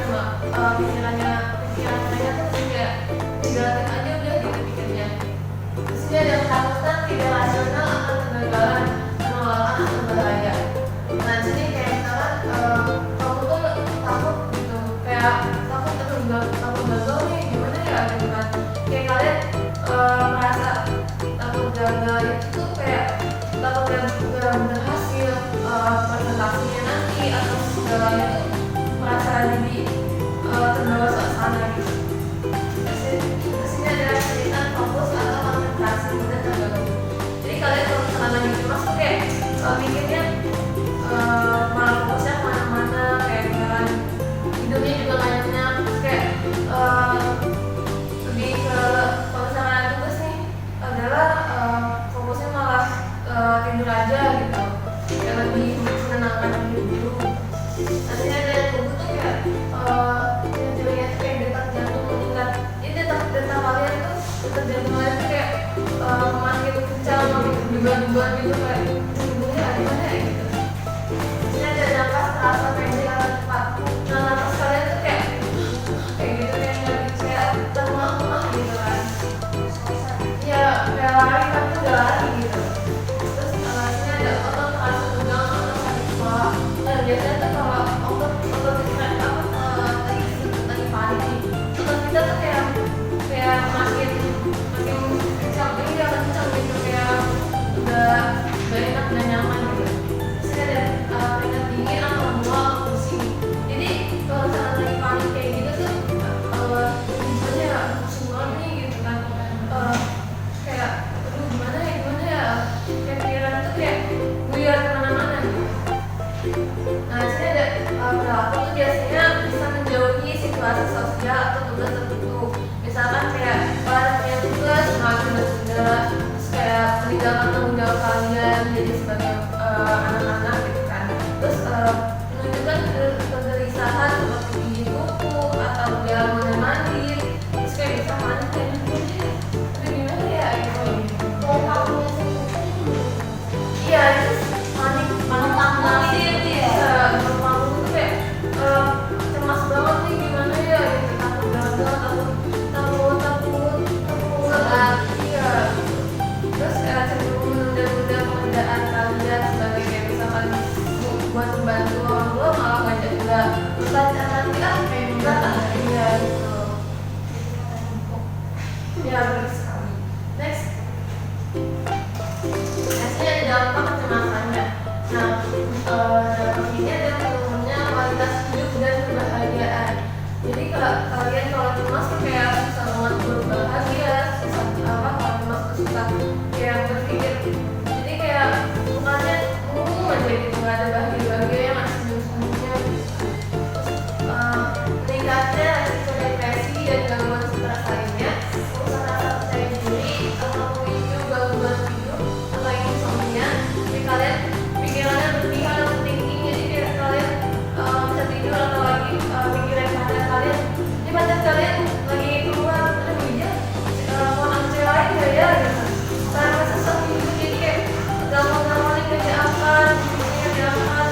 sama pikiran mereka tuh kayak digalatin aja udah gitu pikirnya. Terus dia ada ketakutan tidak rasional akan kegagalan, penolakan atau bahaya. Nah jadi kayak misalkan kamu tuh takut gitu, kayak takut gagal nih, gimana ya gitu kan. Kayak kalian merasa takut gagal itu tuh kayak takut gak berhasil presentasinya nanti atau segalanya tuh merasa jadi terbawa suasana gitu. Terus ini adalah cerita fokus atau konsentrasi mudah terganggu. Jadi kalian kalau misalkan lagi cemas tuh kayak mikirnya malah fokusnya kemana-mana, kayak misalkan hidupnya juga gak nyenyak, terus kayak lebih ke kalau misalkan ada tugas nih adalah fokusnya malah tidur aja gitu, kayak lebih menenangkan diri dulu. Nantinya ada tubuh tuh kayak jadinya kayak detak jantung meningkat. Jadi detak kalian tuh detak jantung kalian tuh kayak makin kencang, makin berdebar-debar gitu, kayak tubuhnya ada mana ya gitu. Nantinya ada nafas terasa pendek atau cepat. Nah nafas kalian tuh kayak gitu, kayak kayak terlemah-lemah gitu kan. Ya kayak lari tapi udah lari gitu. Terus alasnya ada otot terasa tegang atau sakit kepala. Dan biasanya tuh kalau otot kita lagi panik nih, otot kita tuh kayak makin kencang, ini udah kencang gitu, kayak udah enak dan nyaman gitu. Terus ada keringat dingin atau mual atau pusing. Jadi kalau misalnya lagi panik kayak gitu tuh gimana ya, pusing banget nih gitu kan. Kayak aduh gimana ya, kayak pikiran tuh kayak buyar kemana-mana gitu. Nah sini ada perilaku tuh biasanya bisa menjauhi situasi sosial atau tugas tertentu. Misalkan kayak kalian punya tugas tunda-tunda, terus kayak meninggalkan tanggung jawab kalian jadi sebagai anak-anak gitu kan. Terus menunjukkan kegelisahan seperti gigi kuku atau jalan mondar-mandir. Terus kayak bisa panik kayak gimana ya gitu. Iya, terus panik tanggung ya. Panggung tuh kayak cemas banget nih gimana ya gitu, takut gagal, takut. Iya. Terus cenderung menunda-nunda pekerjaan kalian sebagai kayak misalkan buat membantu orang tua malah ngajak juga belajar nanti kayak enggak iya gitu. Ya benar sekali. Next. Nextnya ada dampak kecemasannya. Nah, dampak ini ada menurunnya kualitas hidup dan kebahagiaan. Jadi kalian kalau cemas tuh kayak susah banget berbahagia, susah kalau cemas tuh susah kayak berpikir. Jadi kayak bukannya aja gitu, nggak ada bahagia yang masih senyum-senyumnya gitu. Meningkatnya resiko depresi dan gangguan stres lainnya, usaha rasa percaya diri atau memicu gangguan tidur atau insomnia. Jadi kalian pikirannya berlebihan overthinking, jadi kayak kalian bisa tidur atau lagi pikiran pacar kalian, ini pacar kalian lagi keluar, aduh iya mau nang cewek lain gak ya gitu. Karena sesek gitu, jadi kayak gampang-gampangnya kerja apa, kerja apa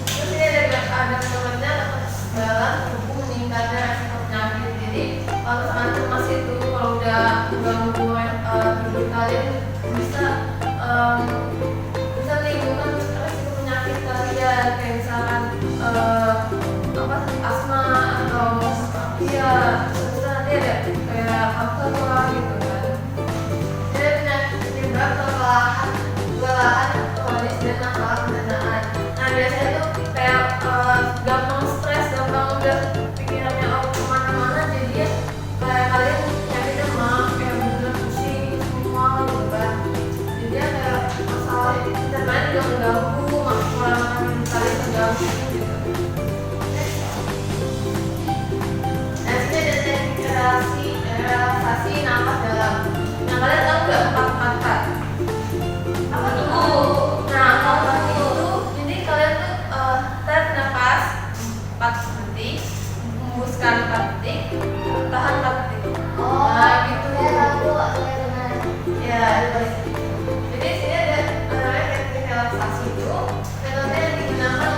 terus ini ada temennya dalam tubuh meningkatnya resiko penyakit. Jadi kalau misalkan cemas itu kalau udah ganggu hidup kalian bisa menimbulkan resiko penyakit kalian, kayak misalkan asma atau iya, terus nanti ada kayak apa gitu kan. Jadi penyakit berat kelelahan kronis dan masalah pencernaan. Nah biasanya tuh kayak gampang stres, gampang udah pikirannya kemana-mana, jadinya kayak kalian nyari demam, kayak bener-bener pusing semua gitu kan. Jadinya kayak masalah pencernaan juga mengganggu, pola makan kalian terganggu gitu. Nah sini ada teknik relaksasi nafas dalam. Nah kalian tahu nggak 4-4-4? Apa tuh? Nah kalau itu jadi kalian tuh tarik nafas 4 detik, hembuskan 4 detik, tahan 4 detik. Nah gitu. Ya ada. Jadi sini ada teknik relaksasi itu metode yang digunakan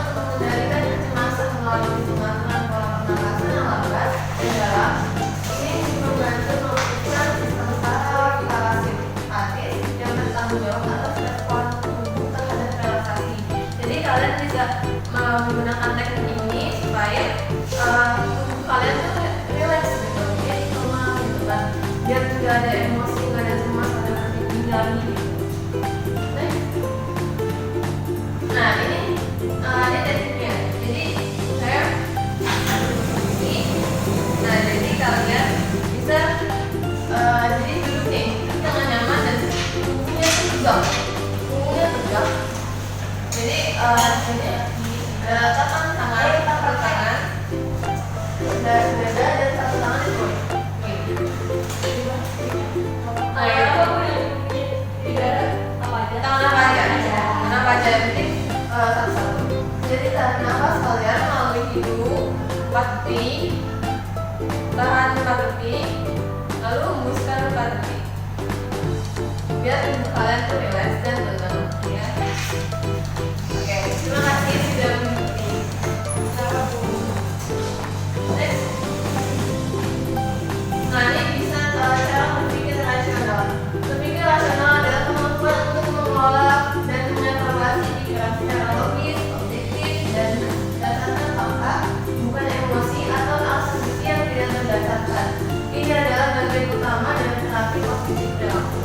menggunakan teknik ini supaya tubuh kalian tuh relax gitu, jadi normal gitu kan, biar nggak ada emosi, nggak ada cemas, ada ketinggalan gitu. Nah ini tekniknya. Jadi saya ini, nah jadi kalian bisa jadi duduk nih dengan nyaman dan punggungnya tegak, jadi hasilnya letakkan tangan satu tangan dan dada dan satu tangan itu nah itu di dada apa aja, tangan apa aja jadi satu-satu. Jadi tarik nafas kalian melalui hidung 4 detik, tahan 4 detik, lalu hembuskan 4 detik, biar tubuh kalian tuh relax dan tenang ya. Oke, terima kasih sudah mengikuti. Next. Nah ini bisa cara berpikir rasional. Berpikir rasional adalah kemampuan untuk mengolah dan mengevaluasi pikiran secara logis, objektif, dan berdasarkan fakta, bukan emosi atau asumsi yang tidak berdasarkan. Ini adalah bagian utama dari terapi kognitif perilaku.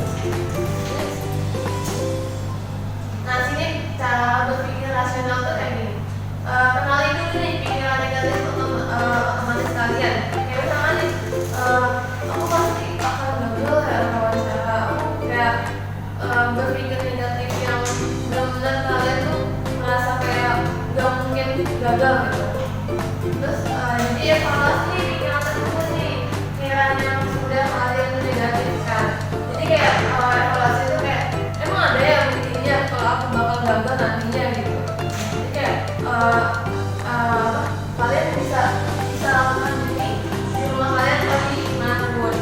Nah sini cara berpikir rasional tuh kayak gini. Kenali dulu nih pikiran negatif otomatis kalian. Kayak misalnya nih, aku pasti akan gagal ya wawancara. Aku kayak berpikir negatif yang benar-benar kalian tuh merasa kayak gak mungkin gagal gitu. Terus jadi evaluasi nih pikiran tersebut nih, pikiran yang sudah kalian negatifkan. Jadi kayak evaluasi itu kayak emang ada yang begininya kalau aku bakal gagal nantinya gitu. Jadi kayak kalian bisa lakukan ini di rumah kalian atau di manapun.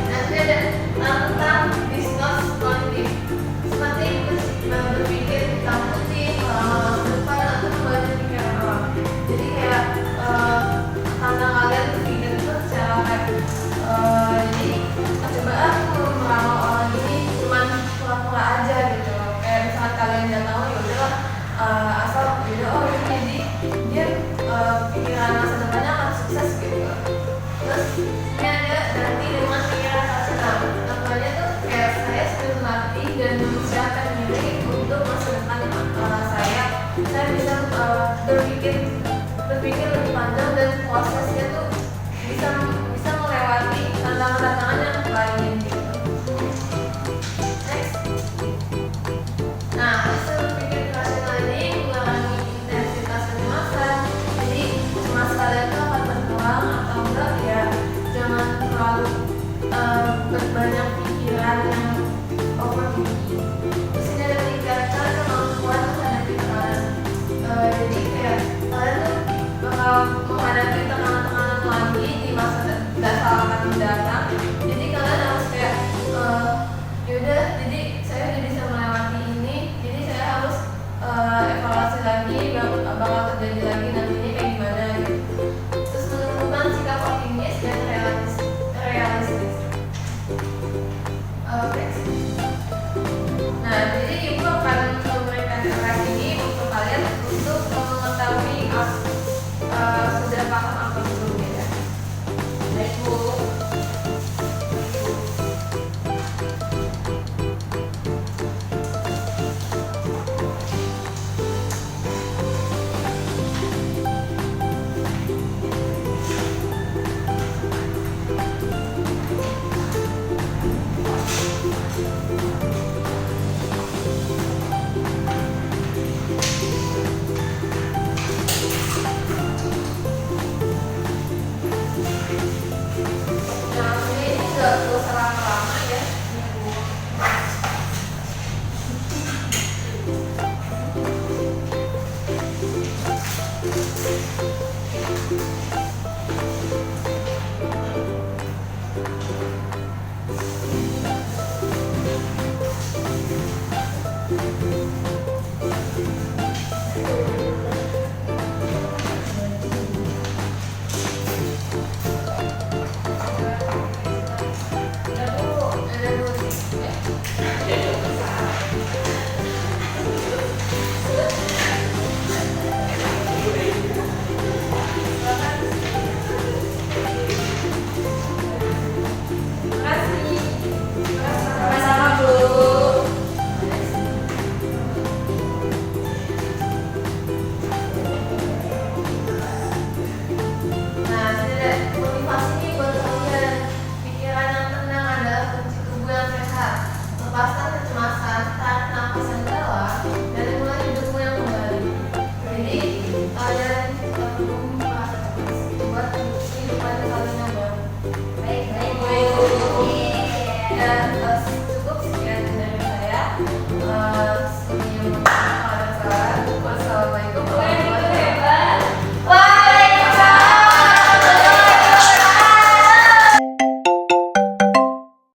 Nanti ada tentang diskus kognitif, seperti berpikir hitam putih, masa depan atau membaca pikiran orang. Jadi kayak tentang kalian berpikir itu secara kayak jadi coba aku meramal orang ini cuman pura-pura aja gitu. Kayak misalnya kalian nggak tahu ya udahlah, asal beda oh ini jadi dia pikiran masa depannya akan sukses gitu. Terus ini ada nanti dengan pikiran rasional. Contohnya tuh kayak saya sudah melatih dan mempersiapkan diri untuk masa depan saya bisa berpikir lebih panjang dan prosesnya tuh bisa melewati tantangan-tantangan